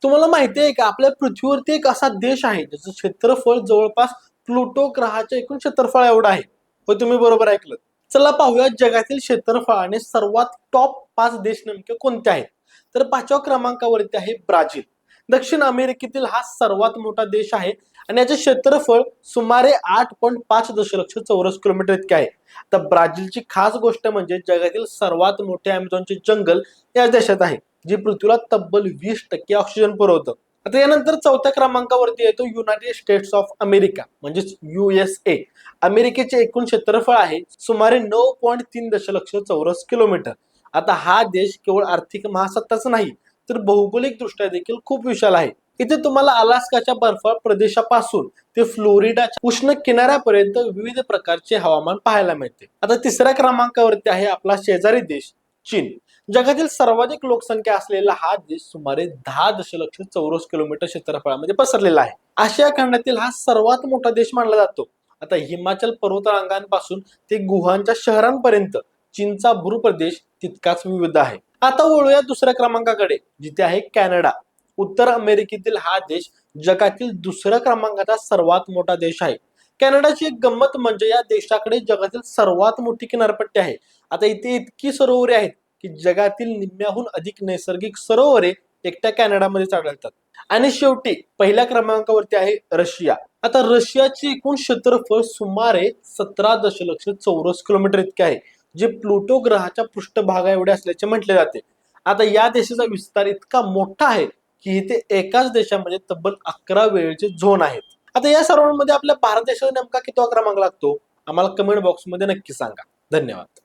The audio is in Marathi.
तुम्हाला माहिती आहे का आपल्या पृथ्वीवरती एक असा देश आहे ज्याचं क्षेत्रफळ जवळपास प्लुटो ग्रहाच्या एकूण क्षेत्रफळ एवढं आहे. हो तुम्ही बरोबर ऐकलं. चला पाहूया जगातील क्षेत्रफळाने सर्वात टॉप 5 देश नेमके कोणते आहेत. तर 5व्या क्रमांकावरती आहे ब्राझील. दक्षिण अमेरिकेतील हा सर्वात मोठा देश आहे आणि याचे क्षेत्रफळ सुमारे 8.5 दशलक्ष चौरस किलोमीटर इतके आहे. तर ब्राझीलची खास गोष्ट म्हणजे जगातील सर्वात मोठे अमेझॉनचे जंगल या देशात आहे, जे पृथ्वीला तब्बल 20% ऑक्सिजन पुरवतं. आता यानंतर 4थ्या क्रमांकावरती येतो युनायटेड स्टेट्स ऑफ अमेरिका म्हणजेच USA. अमेरिकेचे एकूण क्षेत्रफळ आहे सुमारे 9.3 दशलक्ष चौरस किलोमीटर. आता हा देश केवळ आर्थिक महासत्ताच नाही तर भौगोलिक दृष्ट्या देखील खूप विशाल आहे. इथे तुम्हाला अलास्काच्या बर्फाळ प्रदेशापासून ते फ्लोरिडाच्या उष्ण किनाऱ्यापर्यंत विविध प्रकारचे हवामान पाहायला मिळते. आता 3ऱ्या क्रमांकावरती आहे आपला शेजारी देश चीन. जगातील सर्वाधिक लोकसंख्या असलेला हा देश सुमारे 10 दशलक्ष चौरस किलोमीटर क्षेत्रफळामध्ये पसरलेला आहे. आशिया खंडातील हा सर्वात मोठा देश मानला जातो. आता हिमाचल पर्वतरांगांपासून ते गुहांच्या शहरांपर्यंत चीनचा भूप्रदेश तितकाच विविध आहे. आता वळूया 2ऱ्या क्रमांकाकडे, जिथे आहे कॅनडा. उत्तर अमेरिकेतील हा देश जगातील 2ऱ्या क्रमांकाचा सर्वात मोठा देश आहे. कॅनडाची एक गंमत म्हणजे या देशाकडे जगातील सर्वात मोठी किनारपट्टी आहे. आता इथे इतकी सरोवरे आहेत की जगातील निम्म्याहून अधिक नैसर्गिक सरोवरे एकट्या कॅनडामध्ये आढळतात. आणि शेवटी पहिल्या क्रमांकावरती आहे रशिया. आता रशियाचे एकूण क्षेत्रफळ सुमारे 17 दशलक्ष चौरस किलोमीटर इतके आहे, जे प्लुटो ग्रहाच्या पृष्ठभागा एवढे असल्याचे म्हटले जाते. आता या देशाचा विस्तार इतका मोठा आहे की इथे एकाच देशामध्ये तब्बल 11 वेळेचे झोन आहेत. आता या सर्वांमध्ये आपल्या भारत देशाचा नेमका कितवा क्रमांक लागतो आम्हाला कमेंट बॉक्समध्ये नक्की सांगा. धन्यवाद.